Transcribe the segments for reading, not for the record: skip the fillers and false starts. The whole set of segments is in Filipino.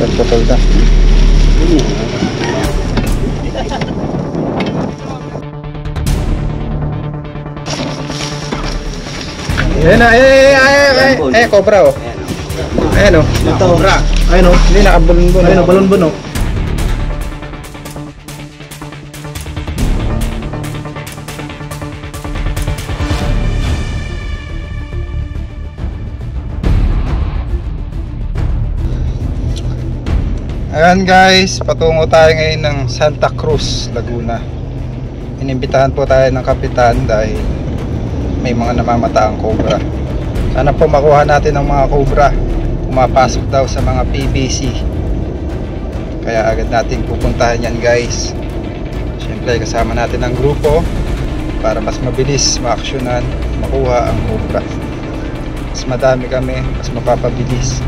Putol na. Ayan na, cobra oh. Ayan oh. Ito, cobra. Ayun oh. Hindi, nakabalon-balon. Ayun oh, balon-balon oh. Ayan guys, patungo tayo ngayon ng Santa Cruz, Laguna. Inimbitahan po tayo ng kapitan dahil may mga namamataang cobra. Sana po makuha natin ang mga cobra. Pumapasok daw sa mga PVC. Kaya agad natin pupuntahan yan guys. Siyempre kasama natin ang grupo para mas mabilis ma-actionan, makuha ang cobra. Mas madami kami, mas mapapabilis.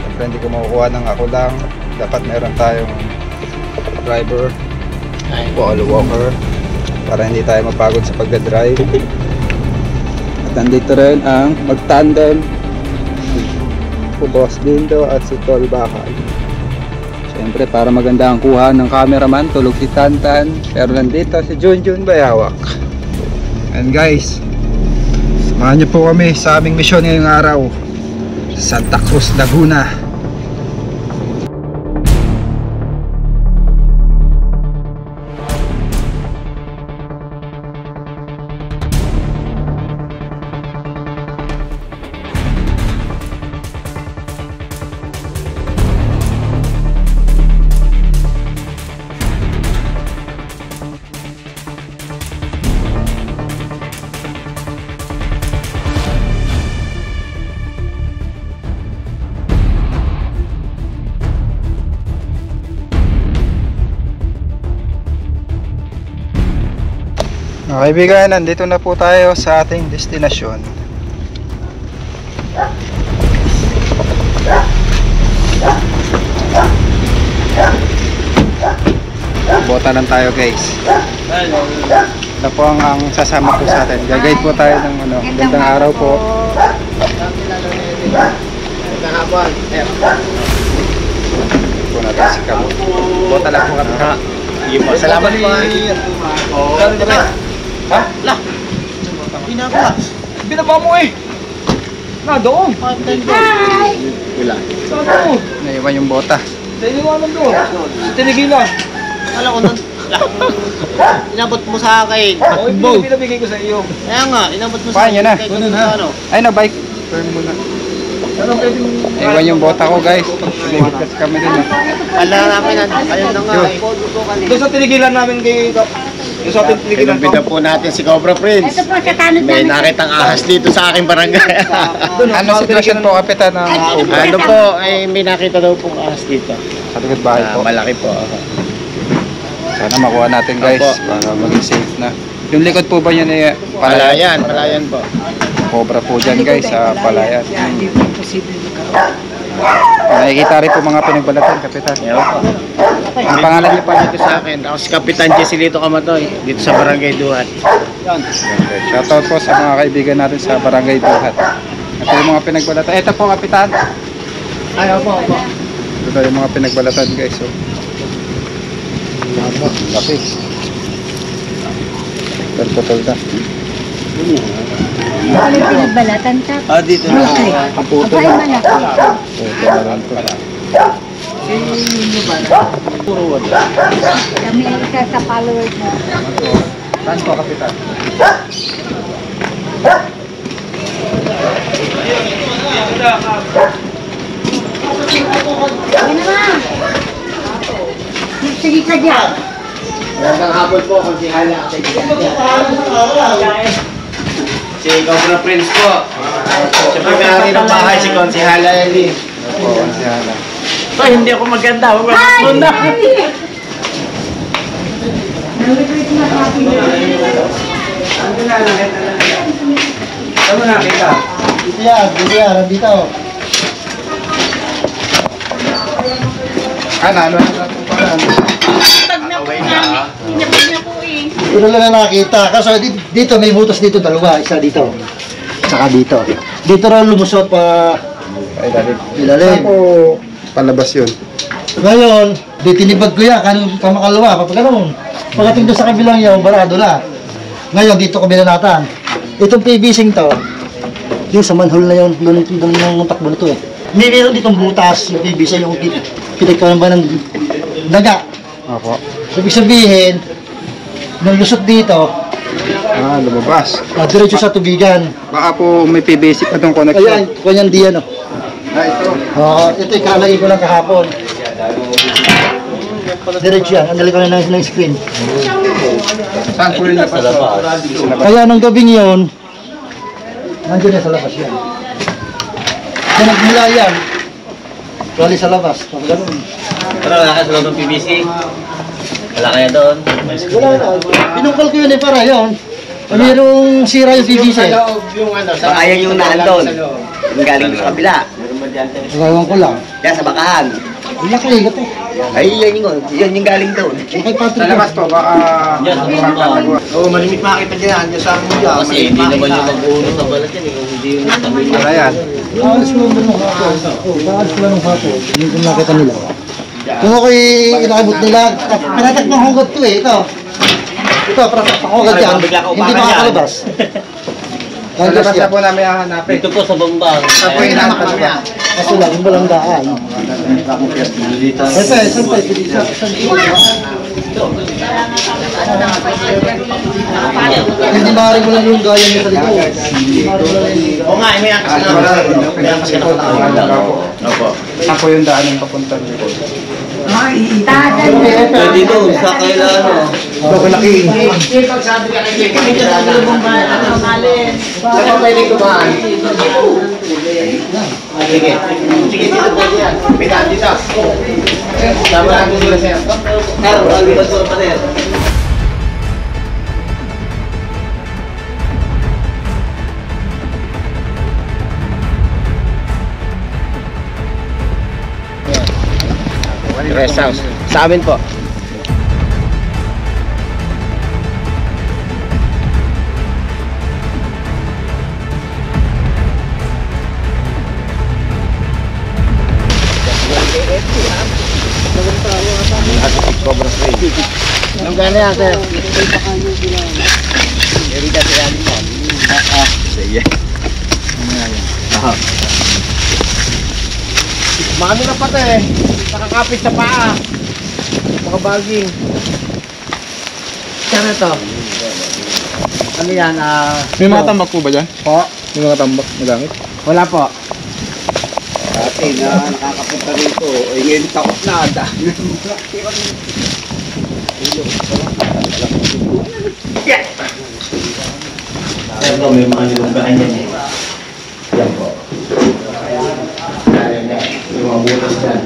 Siyempre hindi ko makukuha ng ako lang. Dapat meron tayong driver, wall walker, para hindi tayo mapagod sa pagdadrive. At nandito rin ang mag-tandem si Boss Dindo at si Tol Bakal. Siyempre para maganda ang kuha ng cameraman, tulog si Tantan, pero nandito si Junjun Bayawak. And guys, samahan niyo po kami sa aming misyon ngayong araw sa Santa Cruz, Laguna. Mga kaibigan, nandito na po tayo sa ating destinasyon. Bota lang tayo guys. Ito po ang sasama po sa atin. Gagayad po tayo ng gandang araw po. Po natin si Kamo. Bota lang po kami. Salamat po. Ha? Lah. Pinapas. Binaba mo eh. Na doon. Hi. Wala. Saan doon? Naiwan yung bota. Nainiwanan doon. Sa tinigilan. Alam ko nun. Inabot mo sa akin. O, yung pinabigay ko sa iyo. Kaya nga, inabot mo sa Paano na? akin. Kunin ha. Ay na bike. Turn muna. Ano pwede mong... Naiwan yung bota ko guys. Sinigit kasi kami din. Kala namin, ayun na nga. Doon sa tinigilan namin kay... Doon sa tinigilan Pinumpitan po natin si Cobra Prince. Ito po sa tanong May nakitang ahas dito sa aking barangay. Ano sitwasyon po kapitan ng cobra? Ano po, ay may nakita daw pong ahas dito. Sa likod bahay po. Malaki po. Sana makuha natin guys Opo. para maging safe na. Yung likod po ba yan eh Palayan, palayan po. Cobra po dyan guys sa palayan. Nakikita rin po mga pinagbalatan kapitan. Ewan po. Ang pangalan niyo pa Dito sa akin, ako si Kapitan Jesilito Kamatoy, dito sa Barangay Duhat. Okay. Shoutout po sa mga kaibigan natin sa Barangay Duhat. Ito yung mga pinagbalatan. Ito po kapitan. Ay, opo, opo. Ito yung mga pinagbalatan guys. So. Laki. Putol na. Ano yung pinagbalatan ka? Dito na. Ang puto Abay, na. malaki. Puto na lang po. Kami ang isa sa followers mo. Saan po kapitan? Ano naman? Sige ka dyan. Magandang hapon po, konsihala. Si Cobra Prince po. Siyempre may ng bahay si Konsihala Eli. Opo, si Hala. Ay, hindi ako maganda. Huwag na. Saan mo nakita? Dito yan, dito. Ano Okay na. Ito lang na nakita. Kaso dito may butas dito, dalawa. Isa dito. Saka dito. Dito raw lumusot pa Ay, dali. ilalim. Saan po Palabas yun. Ngayon, di tinibag ko yan, kanong kamakalawa, kapag ganun. Pagdating doon sa kabilang yun, barado na. Ngayon, dito ko binanatan. Itong PVC to, yung sa manhole na yun, doon yung takbo na to eh. Meron ditong butas, yung PVC, yung pinagkaroon ba ng daga. Opo. Ibig sabihin, nung lusot dito, Lumabas. diretso sa tubigan. Baka po may PVC pa itong connection. Ayan, kanyan di ano. Ito. Ito yung kalagay ko lang kahapon. Diretso yan, ang dali ko na ng screen. Saan po yun napasok? Kaya nung gabing yun, nandiyan yan sa labas yan. Kaya nagmula yan, wali sa labas. Pag ganun. Pero wala ka sa loob ng PVC. Wala kaya doon. Wala na, pinungkal ko yun para yun. Mayroong sira yung PVC. So, ayan yung naandun. Yung galing sa kabila. Gagawin ko lang. Yan, sa bakahan. Ang laki, gato. Ay, yan yung galing doon. Laki Patrick. Sa labas po, baka... Oo, malimit makita dyan. Diyan sa mula. Kasi hindi naman yung mag-uno sa balat yan. Hindi yung tabi niya. Para yan. Kaalis ko lang nung hapon. Kaalis ko lang nung hapon. Hindi ko nakita nila. Kung ako'y inakabot nila, pinatak ng hugot to eh, ito. Ito, pinatak ng hugot yan. Hindi makakalabas. Sa labas na po namin hahanapin. Dito po sa bambang. Sa po yung sa labas. Kaso lang, yung walang daan. Ito eh, saan pa? Hindi maaari mo lang yung gaya niya sa likod. Oo nga, may angkas na. May angkas ka na. Opo. Saan po yung daan yung papunta niyo? Pwede doon, sa kailan. Ito, malaki. Saan pa pwede kumahan? Sige. Sige, dito pwede yan. Pitaan dito. Sama natin sila sa'yo. Pero, ano ba ito pa rin? Rest house. Sa amin po. Anong gana yan, sir? Erika si Aling mo. Sige. Maano na pati eh. Nakakapit sa paa. Makabaging. Saan to? Ano yan? May mga tambak po ba dyan? Po? May mga tambak na gamit? Wala po. Dati na nakakapunta rito. Ay, ngayon takot na. Sir po, may mga nilunggahan yan eh. Yan po. Yung mga butas dyan.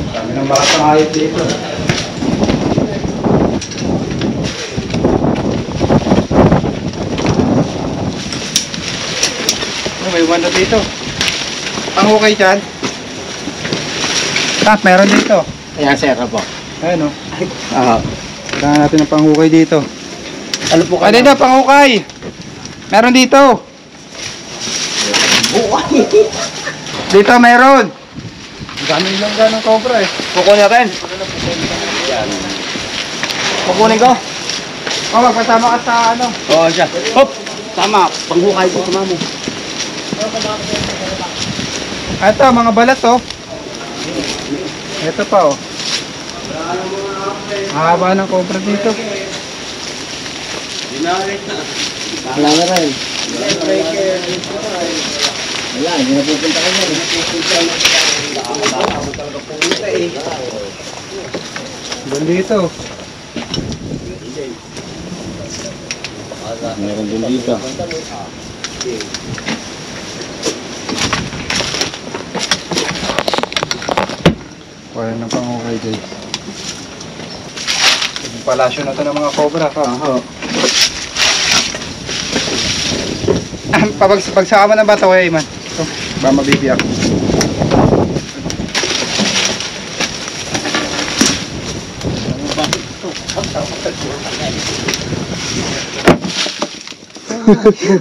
Kami ng baka pangayot dito. May wanda dito. Panghukay dyan. Meron dito. Ayan, sir po. Ayan o. Ah. Kailangan natin ng panghukay dito. Ano po Ay, dito, panghukay. Meron dito. Dito, meron. Dami lang ganong cobra eh. Kukunin natin. Kukunin ko. O, magpasama ka sa ano. Oo, siya. Hop! Tama, panghukay ko sa mamo. Ito, mga balat oh. Ito pa oh. Mahaba ng cobra dito. Wala na rin. Wala, hindi na pupunta kayo. Doon dito. Meron din dito. Wala na panghukay guys. Yung palasyo na to ng mga cobra ka. Pagsama ng bata ko eh, man. Ito, ba mabibiyak.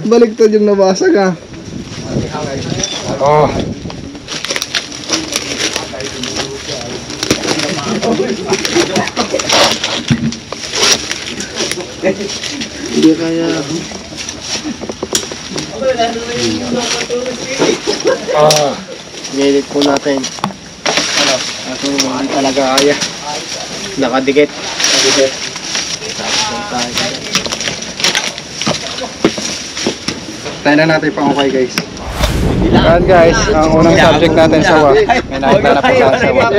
Baligtad yung nabasag ah. Oh. Hindi kaya. Nilit po natin. Hindi talaga kaya. Nakadikit. Tayo na natin pang okay guys. Yan guys, ang unang subject natin sawa. May nakita na po sa sawa.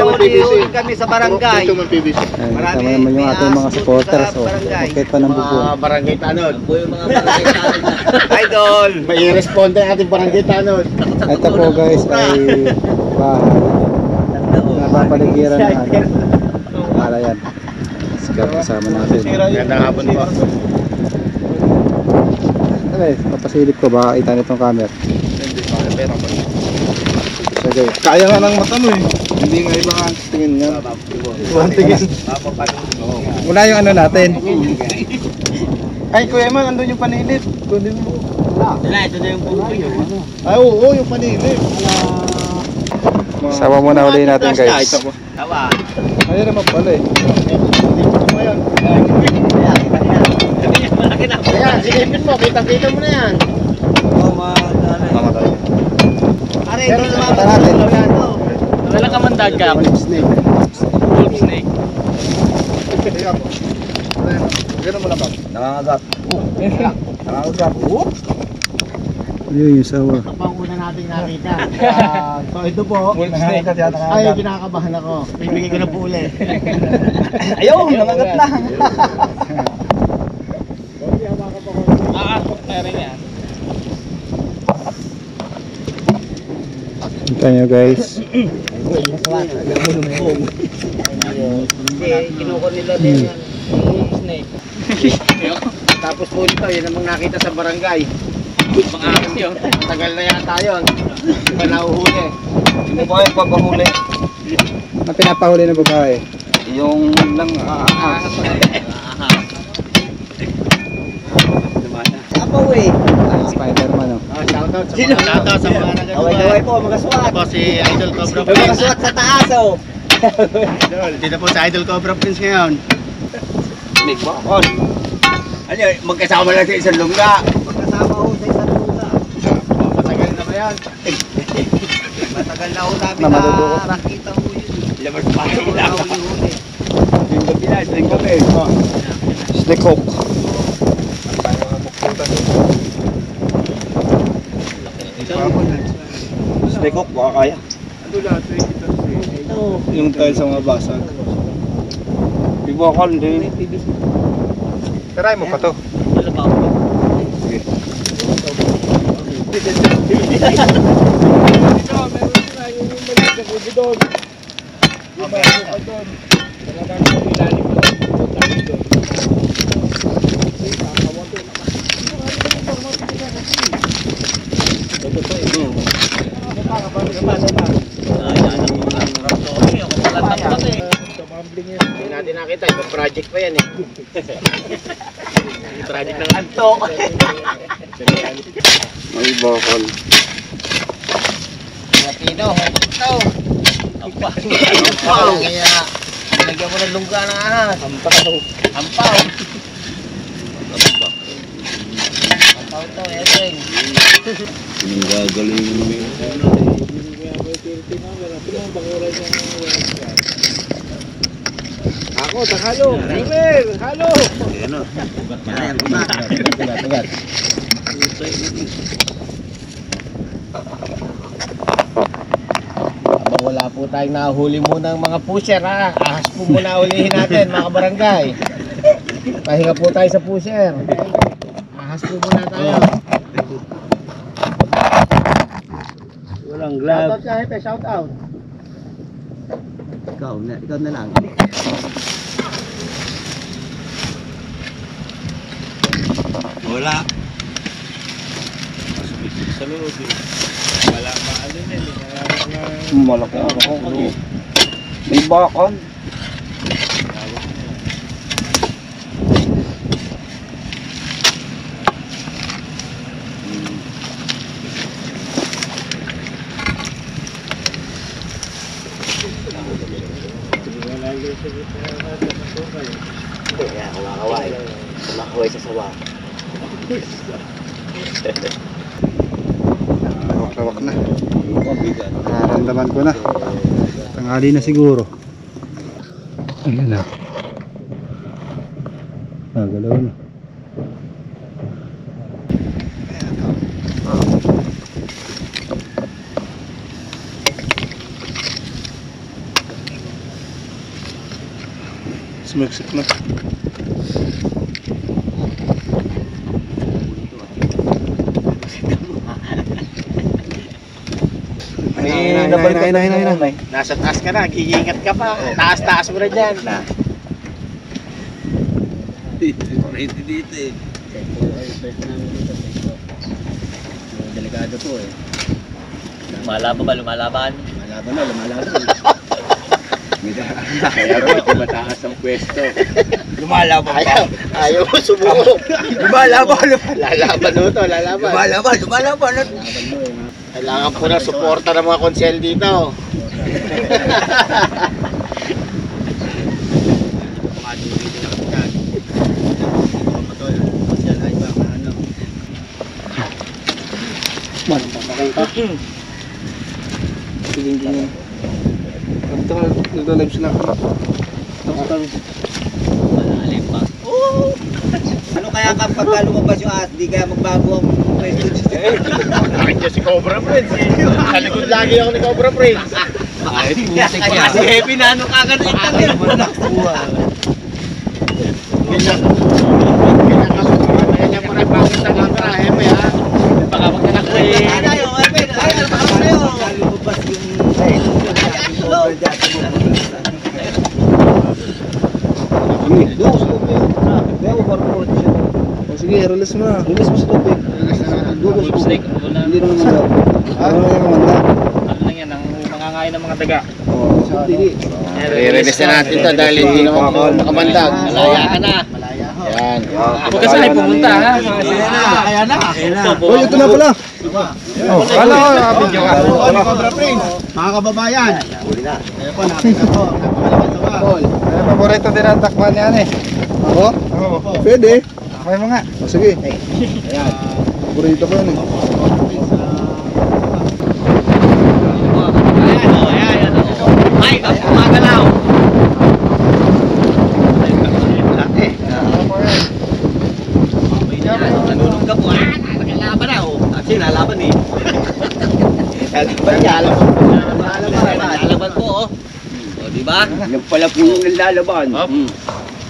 Kami sa barangay. Ayan, tama naman yung ating mga supporters. Oh. Bakit pa ng bubong. Mga barangay tanod. Idol. May responde ang ating barangay tanod. Ito po guys ay bahay. Napapaligiran ng ano. Malayan. Sikat kasama natin. Gandang hapon po. Okay, papasilip ko baka kita nitong camera. Okay. Kaya nga ng mata mo eh. Hindi nga ibang tingin nga. Ibang tingin. Una yung ano natin. Ay, Kuya Man, andun yung panilip. Kunin mo. Wala, ito na yung puso nyo. Ay, oo, yung panilip. Sawa muna uli natin guys. Tawa. Ayun naman pala eh. Ayan, silipin mo. Kitang-kita mo na yan. Mamatay. Pare, ito naman. Punta natin. Wala ka man daga. Wolf snake. Ganun mo lang ba? Nangangagat. Nangangagat. Yun yung sawa. Ito pa ang una nating nakita. So ito po. Wolf snake. Ay, kinakabahan ako. Bibigay ko na po uli. Ayaw, nangangagat na. Hintayin nyo guys. Kinuko nila din yan. Wolf snake. Tapos po ito, yun namang nakita sa barangay. Mga akas yun. Tagal na yata yun. Hindi pa nahuhuli. Hindi mo ba yung pagpahuli? Ang pinapahuli ng babae. Yung lang Apaw eh. Spider-Man oh. Shoutout sa mga shoutout sa mga nagagawa. Away-away po, mga SWAT. Ito po si Idol Cobra Mga Prince. SWAT sa taas oh. Dito po si Idol Cobra Prince ngayon. Make bakon. Ano, magkasama lang sa isang lungga. Magkasama ho sa isang lungga. Matagal na ba yan? Matagal na ho namin Na madudukot na. nakita ho yun. Labas pa rin lang. Yung gabi na, yung gabi. Snake hook. snake hook, baka kaya. Yung tayo sa mga basag. Ibakal din. Try mo pa to. Hindi natin nakita, ibang project pa yan eh. Yung project ng Anto. May bakal. Matino, ito. Ampaw. Ampaw. Kaya, nilagyan mo ng lungga ng ahas. Ampaw. Ampaw. Ampaw to, Edwin. Yung gagaling mo yun. Ako, sa halo. River, halo. Ayan o. Habang wala po tayong nahuli muna ng mga pusher ha. Ahas po muna ulihin natin mga barangay. Pahinga po tayo sa pusher. Ahas po muna tayo. Walang Shout glove. out ka, Hepe. Shout out. Ikaw na lang. Wala. Sa loob eh. Wala maano yan eh. Malaki ako. May bakal. buhay sa sawa. Lawak na. Nararamdaman ko na. Tanghali na siguro. Ayan na. Galaw na. Sumaksik na. Nasa taas ka na, gigingat ka pa. Taas-taas mo na dyan. Dito eh. Delikado po eh. Lumalaban ba? Lumalaban? Lumalaban na, lumalaban. Kaya ko mataas ang pwesto. Lumalaban pa. Ayaw mo sumuko. Lumalaban. Lalaban mo to, lalaban. Lumalaban. Kailangan po na suporta ng mga konsel dito. Nagla-live sila. Malalim pa. Ano kaya kapag lumabas yung ahas, di kaya magbago ang pwesto dito? Nandiyan si Cobra Prince. Sa likod lagi ako ni Cobra Prince. Kaya si Happy na ano kagad itang yun. Ganyan mo rin bakit sa camera, Hepe ha? Baka magkanak ko eh. O sige, release mo na. Release mo sa tubig. Hindi naman manda. Ano yung manda? Ano lang yan, ang mangangain ng mga daga. Sige. I-release na natin to dahil hindi naman makamandag. Malaya ka na. Yan. Huwag ka sana pumunta ha. Kaya na. Oh, ito na pala. Oh, kala ko video ka. Cobra Prince, mga kababayan. Kaya po, nakita ko. Napakalaban sa Ay, paborito din ang takpan yan eh. Ako? Oo. Pwede. Okay mo nga. O sige. Ayan. Paborito ko yan eh. Ayan. Ay, kumagalaw. Nanunong ka po. Nakalaban na oh. Actually, nalaban eh. Nalaban po oh. O, diba? Yung pala po yung nalalaban.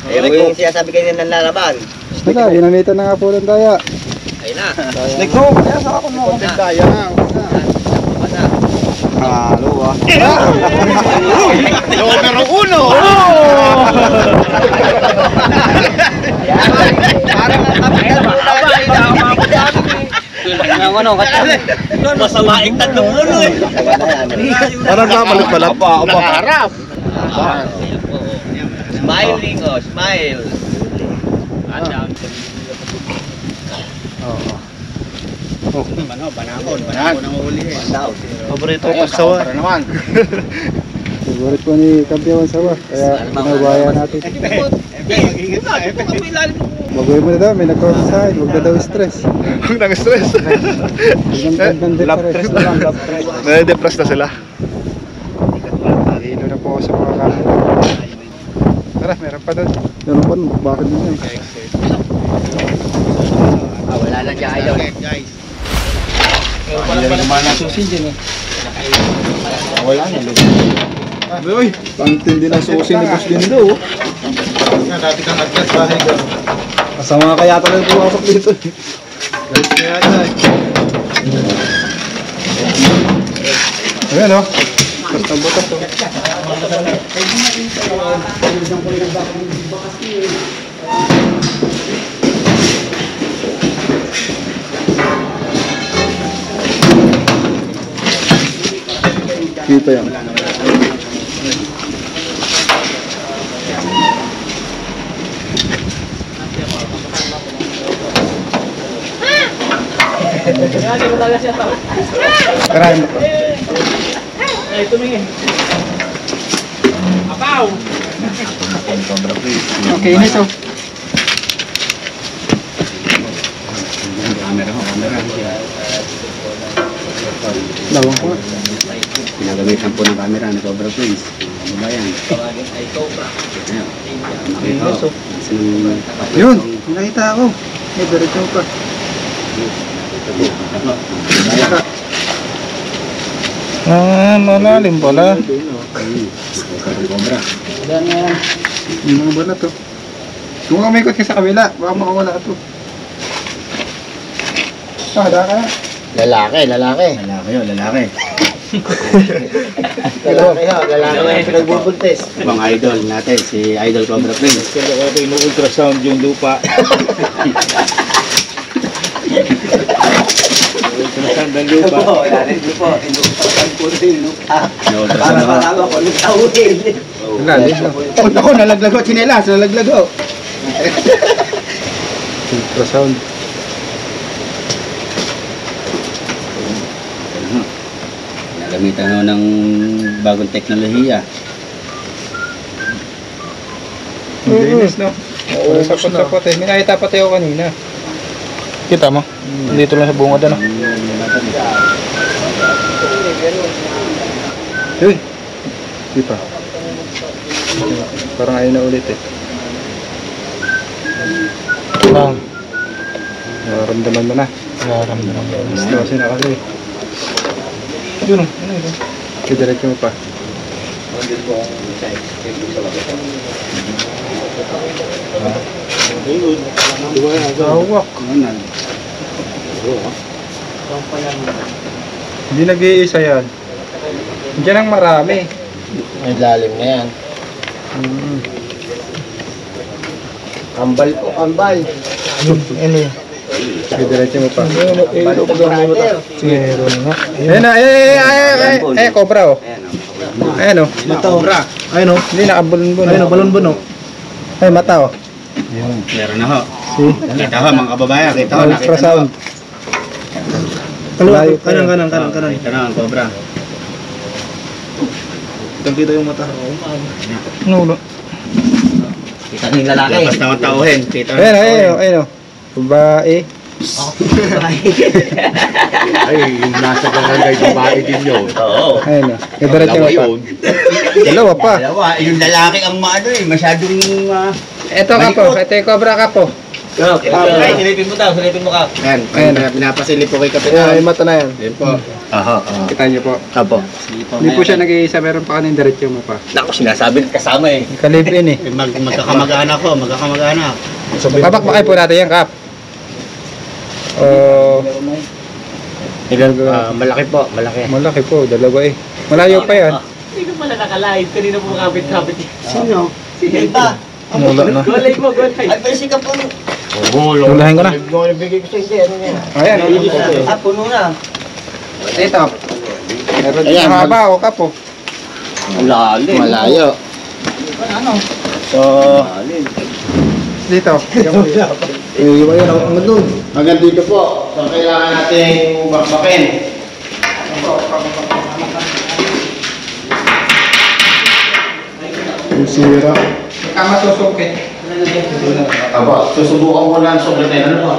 Ayun yung sinasabi kayo ng lalaban. Teka, ginamitan na nga po ng daya. Ayun na. Snake home. Kaya sa ako mo. Konting daya na. Halo ah. Numero 1! Parang natapagal mo na. Masamaing tatlong ulo eh. Parang kapalit-palit. Harap! Smiling oh, smile. Banakon ang uli eh. Paborito ko pagsawa. Para naman. Favorite po ni Kampiyawan Sawa. Kaya pinabayan natin. Bagoy mo na daw, may nag-comment sa akin. Huwag na daw stress. Huwag nang stress. Love stress na lang, love stress. Nade-depress na sila. Hilo na po ako sa mga camera. Tara, meron pa doon. Meron pa nun. Bakit din yan? Wala lang dyan idol. Guys. Hindi naman ang susi dyan eh. Wala na. Uy, pantindi na susi ni Boss Lindo. Dati kang agad bahay ka. Kasama kaya talaga pumasok dito. Guys, kaya dyan. Ayan o. Basta butas o. Kita yan. Karahin mo. Ay, tumingin. Apaw! Okay, ito. Camera ho, camera. Lawang ko. Pinagamitan po ng camera ni Cobra Prince. Ano ba yan? Ayan. Nakita ko. Yun, nakita ako. May diretso pa. Malalim pala. Cobra. Yung mga balat to. Kung umikot ka sa kabila, baka makawala ka to. Hada ka. Lalaki. Lalaki yun, lalaki. Lalaki ha, lalaki. Pinagbubuntis. Ibang idol natin, si Idol Cobra Prince. Kaya ko ito ino-ultrasound yung lupa. Ultrasound ang lupa. Ako, nalaglag ko. Chinelas, nalaglag ko. Ultrasound. Nagamitan ho ng bagong teknolohiya. Linis, no? Oo, sapot-sapot eh. May nakita pa tayo kanina. Kita mo? Dito lang sa bungad, ano? Uy! Kita. Parang ayaw na ulit eh. Lang. Nararamdaman mo na. Nararamdaman mo na. Slow na kasi. Yun o. Ano yun? Kidiretso mo pa. Hawak. Hindi nag-iisa yan. Diyan ang marami. May lalim na yan. Kambal po, kambal. Ano yun? Kidiretso mo pa. Meron nga. Ayun na, cobra oh. Ayan oh. Mata o. Ayun o. Hindi, nakabalon-balon. Ayun o, balon-balon o. Ay, mata oh. Meron na ho. Kita ho, mga kababayan. Kita ho, nakita na ho. Ultrasound. Layo pa yan. Kanan. Kita na ang Cobra. Kita yung mata. Nulo. Kita na yung lalaki. Lapas naman tauhin. Kita na Ayun ang oh, tauhin. ayun oh. Babae. Ay, yung nasa barangay babae din yun. Oo. Ayun oh. Kidiretso mo pa. Dalawa pa. Dalawa. Yung lalaki ang maano eh. Masyadong... Ito ka po. Ito yung cobra ka po. Ay, silipin mo ka. Yan. Ayan. Pinapasilip po kay Ayun, Kapitan. yung mata na yan. Yan po. Aha. Kita niyo po. Apo. Hindi po siya nag-iisa. Meron pa kanina diretso mo pa. Naku, sinasabi kasama eh. Kalibin eh. Magkakamag-anak ko, magkakamag-anak. Babakbakay po natin yan, Kap. Oh, Malaki po, malaki. malaki po. Dalawa eh. Malayo pa yan. Hindi ko pala nakalive. Kanina po kapit-kapit. Sino? Si Delta. Mula na. Go live mo, go live. Ay, pwede ka po. Tulahin ko na. Bigay ko sa hindi, ano yan? Ayan oh. Puno na. Dito. Meron din mahaba o Kap oh. Malalim. Malayo. So, Dito. Ayun, ang doon. hanggang dito po. So, kailangan natin bakbakin. Sira. Kama susukit. Aba, susubukan ko lang sublitin. Ano po?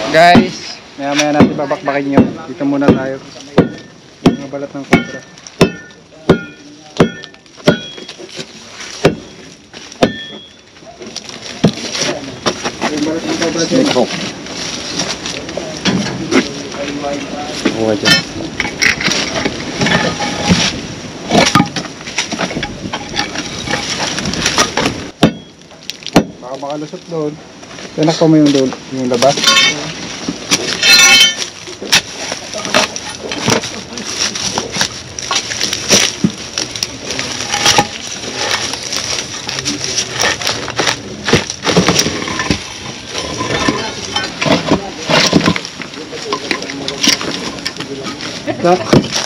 Guys, maya natin babakbakin nyo. Dito muna tayo. Mga balat ng cobra. Snake. Oo, dyan. Baka makalusot doon. Tinak ko mo yung doon, yung labas.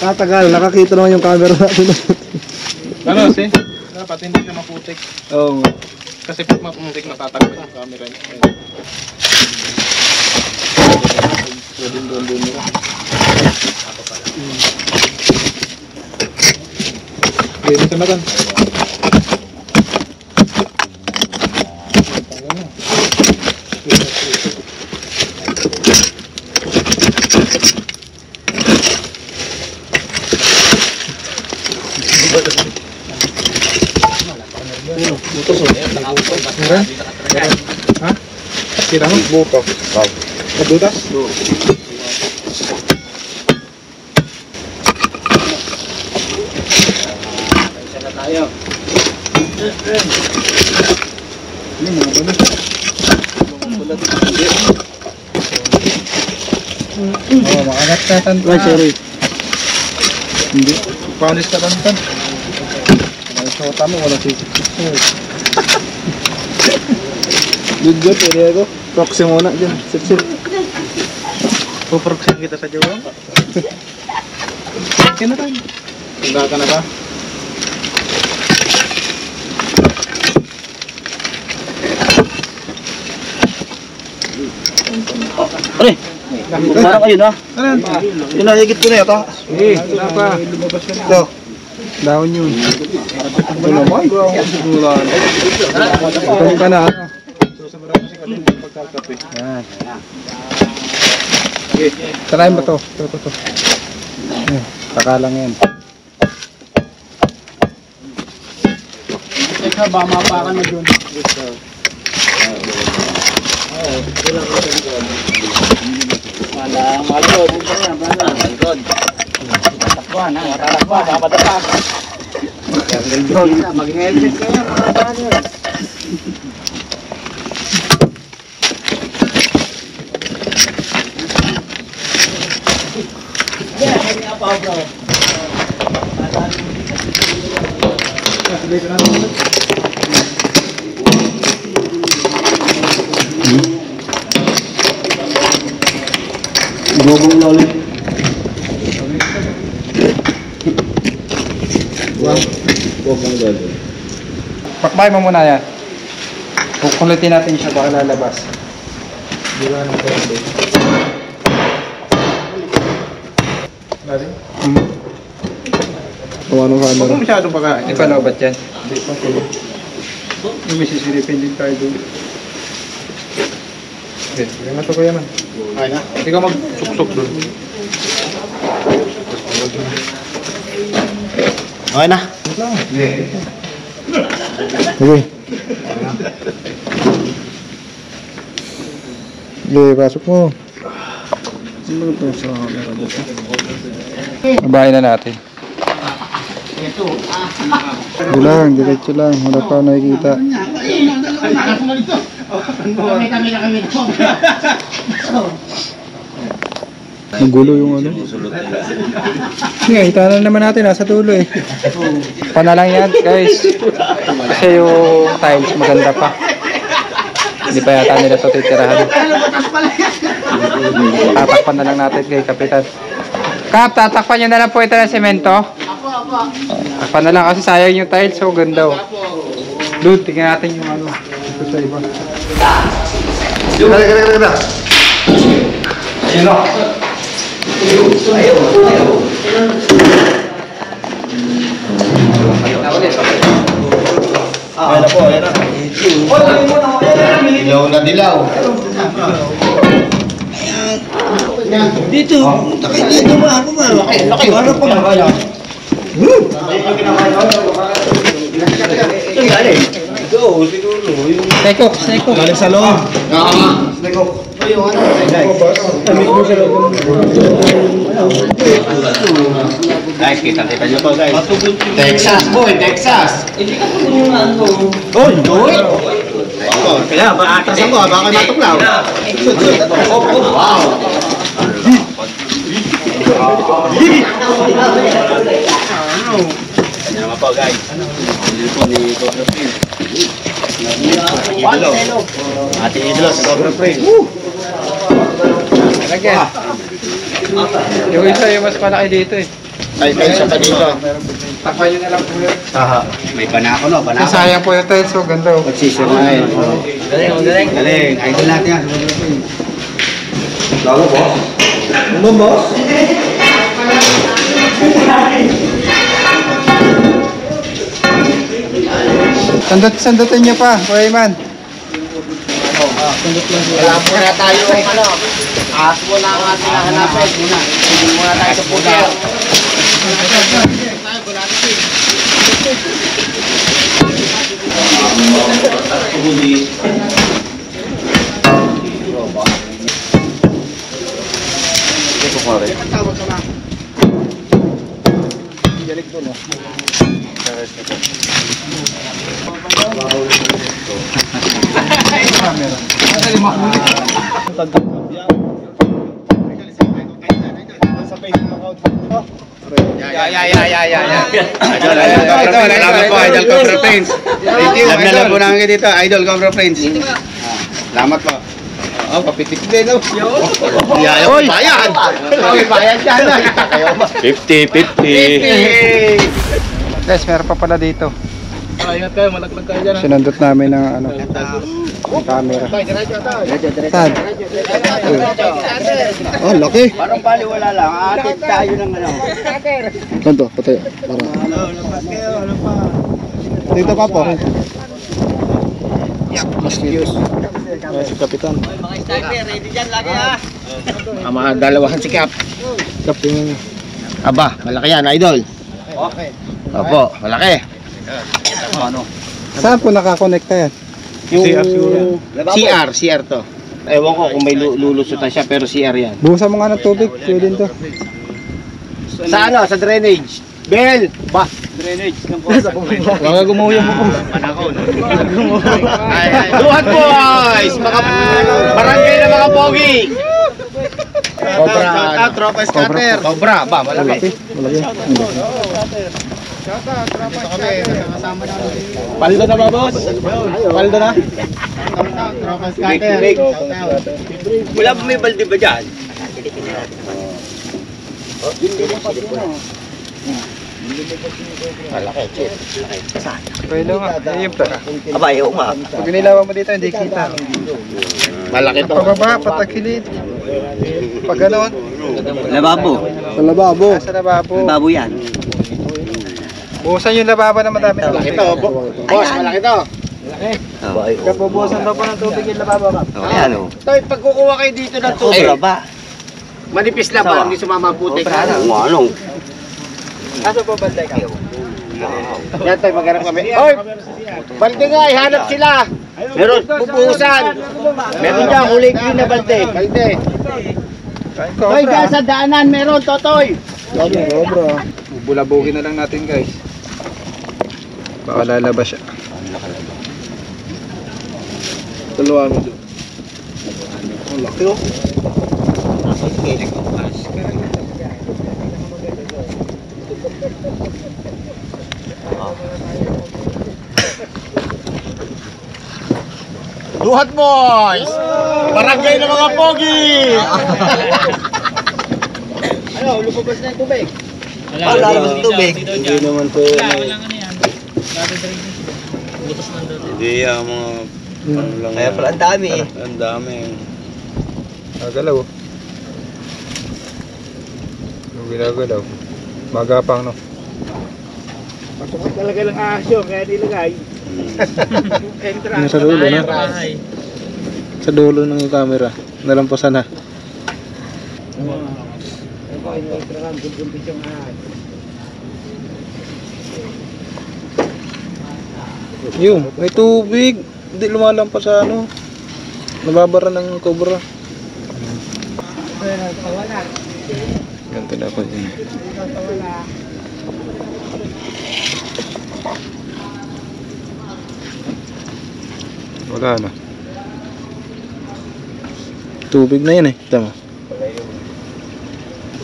Tatagal, nakakita naman yung camera natin. Ano, si? Dapat hindi siya maputik. Oo. Kasi pag maputik, matatagal ang camera niya. Okay, dito na kan. Meron? Ha? Tira mo? Buto. Madudas? Isa na tayo. Oo, makagat ka tantan. sorry. Hindi. Panis ka tantan. May tama, wala si. Good, pwede ako. Proxy muna dyan. Sip. Puproxy kita sa jawang. Kina tayo. Tanda ka na ba? Pare! Parang ayun ha? Ano? Yun na, higit ko na yata. Eh, wala pa. Ito. Down yun. Ito naman. Ito ka na. Yan. Tarayin ba to? Ito. Eh, taka lang yan. Teka, ba mapakan na dun. Malod. Tatakbuhan ha, tatakbuhan, papadapa. Mag-helmet kayo, mga brother. Gobong loli. Gobong loli. Pakbay mo muna yan. Kukulitin natin siya baka lalabas. Di ba nang pwede? Ano Huwag mo masyadong pakain. Di pa naubat yan? Hindi pa kulo. Yung may sisiripin din tayo doon. Okay, kaya na ito kuya man. Ay na. Ikaw mag-suksok doon. Okay na. Okay. Okay, pasok mo. Babahin na natin. Diretso lang. Wala pa ako nakikita. Magulo yung ano. Sige, itanan naman natin. Nasa dulo eh. Panalang yan guys. Kasi yung tiles maganda pa. Hindi pa yata nila ito titirahan. Tatakpan na lang natin kay Kapitan. Kap, tatakpan nyo na lang po ito ng semento. Takpan na lang kasi sayang yung tiles. So ganda oh. Dude, tingnan natin yung ano. Ito sa iba. Ganda. Ayun o. Ayan na po, ayan na. Dilaw na dilaw. Dito, takay dito ba? Ako ba? Laki, ano pa ba? Sneko. Galing sa loob. Sneko. Guys, kita nyo po guys. Texas, boy, Texas. Oy, boy. Kaya, atasan ko, baka kayo matuklaw. Wow. Yan naman po guys. Hindi po ni Cobra Prince. Ate Idolo, si Cobra Prince. Lagyan. Yung isa yung mas malaki dito eh. Ay, siya pa dito. Takpan nyo na lang po yun. Aha. May banako no, Kasi banako. sayang po yung tiles. So ganda oh. Magsisirain. Galing. Galing. Idol natin yan. Lalo, boss? Ano, boss? Sandutin nyo pa, Kuya Iman. Wala muna tayo ano. Ahas muna ang ating hanapin muna. Hindi muna tayo sa puder. Salamat po, Idol Cobra Friends. Thank you, Idol. Po namin dito, Idol Cobra Friends. Salamat po. Oh, papitik din, no? Ayaw ko bayad. Bayad ka na. 50-50. Guys, meron pa pala dito. Ingat kayo, malaglag kayo dyan. Sinundot namin ng ano, camera. Saan? Oh, laki. Parang baliwala lang. Atit tayo ng ano. Ganto, patay. Para. Dito pa po. Si Kapitan. Mga sniper, ready dyan lagi ha. Ang mga dalawahan sikap. Kapitan. Aba, malaki yan, idol. Okay. Opo, malaki. Ano? Saan po nakakonekta yan? Yung CR. CR to. Ewan ko kung may lulusutan siya pero CR yan. Buhusan mo nga ng tubig, pwede to. Sa ano? Sa drainage. Bell! Ba? Drainage ng kosa. Baka gumuhuyang mo po. Duhat boys! Mga barangay na mga pogi! Cobra. Tropa scatter. Cobra. Ba? Malaki. Paldo na ba, boss? Paldo na? Wala ba may balde ba dyan? Malaki, chip. Pwede nga, ayun pa. Aba, ayaw nga. Pag nilawan mo dito, hindi kita. Malaki to. Pababa, patagilid. Pag gano'n, Lababo. Sa lababo. nasa lababo. Lababo yan. Buhusan yung lababo na madami. Malaki to. Boss, malaki to. Kapubuhusan daw po ng tubig yung lababo ka. Ayan o. Toy, pag kukuha kayo dito ng tubig, Ba? manipis lang para hindi sumama ang putik. Anong? Kaso po banday ka? Yan tayo, maghanap kami. Oy! Balde nga, ihanap sila. Meron, pupuhusan. Meron dyan, huling green na balde. Balde. Toy, dyan sa daanan, meron, Totoy. Cobra. Bulabugin na lang natin guys. Baka lalabas siya. Dalawa mo doon. Ang laki oh. Duhat boys! Barangay ng mga pogi! Ano, lumabas na yung tubig? Wala naman sa tubig. Hindi naman po. Hindi yung mga... Kaya pala ang dami eh. Ang dami. Nagalaw. Ginagalaw. Magapang no. Pasok talaga lang ahasyo, kaya nilagay. Sa dulo na. Sa dulo ng camera. Nalampasan na. Yun, may tubig. Hindi lumalampas sa ano. Nababara ng cobra. Ganti na ako yun. Wala na. Tubig na yan eh. Tama.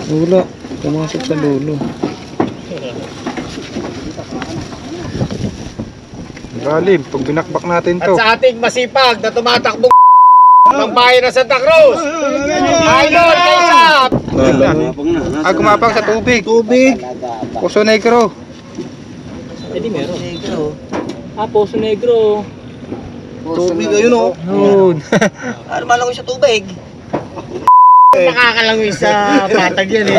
Wala. Pumasok sa dulo. Lalim, pag binakbak natin At to. sa ating masipag na tumatakbong ng bayan ng Santa Cruz, Idol Kaysap! Gumapang sa tubig. Tubig. Puso Negro. Poso Negro. Tubig ayun oh. Yun. Ano malang sa tubig? Nakakalangoy sa patag yan eh.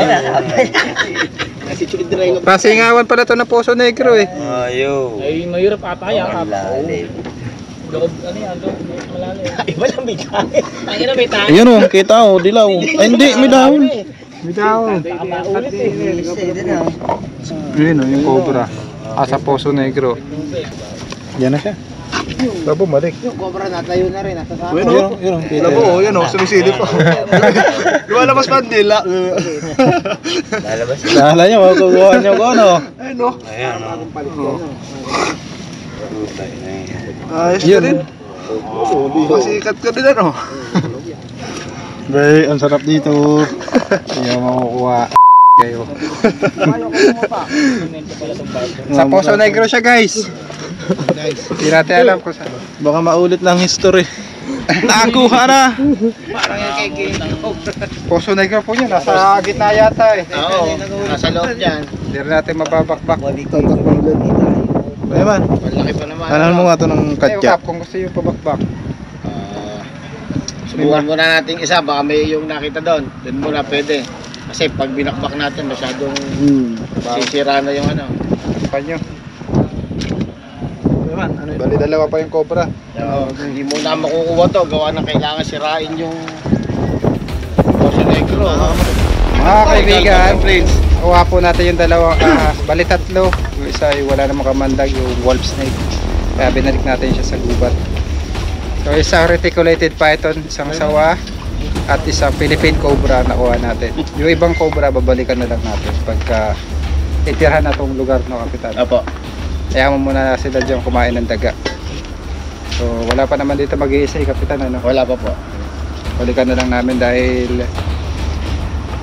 Pasingawan pala to ng Puso Negro eh. Ayaw. Ay, mahirap ata yan. Lalim. Loob, ano yan? Loob, malalim. Iba lang may tayo. Tayo na may tayo. Ayun oh, kita oh, dilaw. Ay hindi, may dahon. Bitaw. Yun oh, yung cobra. Sa Puso Negro. Yan na siya. Babo, balik. Yung cobra natayo na rin. Nasa sa Yun, labo, yun o, sumisilip pa. Lumalabas pa ang dila. Lalabas. Lala niyo, makukuha niyo ko, ano? Ayun o. Ayan, Bagong palit yan. Ayos na rin. Masikat ka din, ano? Bay, ang sarap dito. Hindi mo makukuha kayo. Sa Poso Negro siya, guys. Hindi natin alam kung saan. Baka maulit lang history. Nakakuha na. Poso Negro po yun, nasa gitna yata eh. Oo, nasa loob dyan. Hindi rin natin mababakbak. Ay man, Malaki pa naman. alam mo nga to ng Ayun, katya. Kap, kung gusto yung pabakbak. Subukan muna natin isa, baka may yung nakita doon. Doon muna pwede. Kasi pag binakbak natin, masyadong sisira na yung ano. Panyo. Ay man, ano yun? Bali, dalawa pa yung cobra. Hindi mo na makukuha to, gawa na kailangan sirain yung Poso Negro. Mga kaibigan, kuha po natin yung dalawang, bali tatlo. Yung isa ay wala namang kamandag, yung wolf snake. Kaya binalik natin siya sa gubat. So isang reticulated python, isang sawa, at isang Philippine cobra nakuha natin. Yung ibang cobra babalikan na lang natin pagka itirhan na tong lugar no, kapitan. Opo. Kaya mo muna sila dyan kumain ng daga. So wala pa naman dito mag-iisa kapitan, ano? Wala pa po. Balikan na lang namin dahil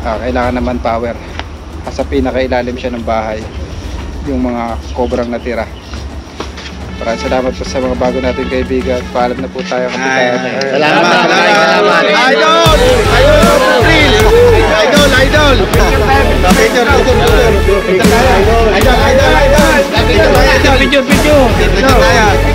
kailangan naman power. Sa pinakailalim siya ng bahay yung mga kobrang natira. Maraming salamat po sa mga bago nating kaibigan. Paalam na po tayo, kapitan. Salamat. Idol! Idol! Idol! Idol! Idol! Idol!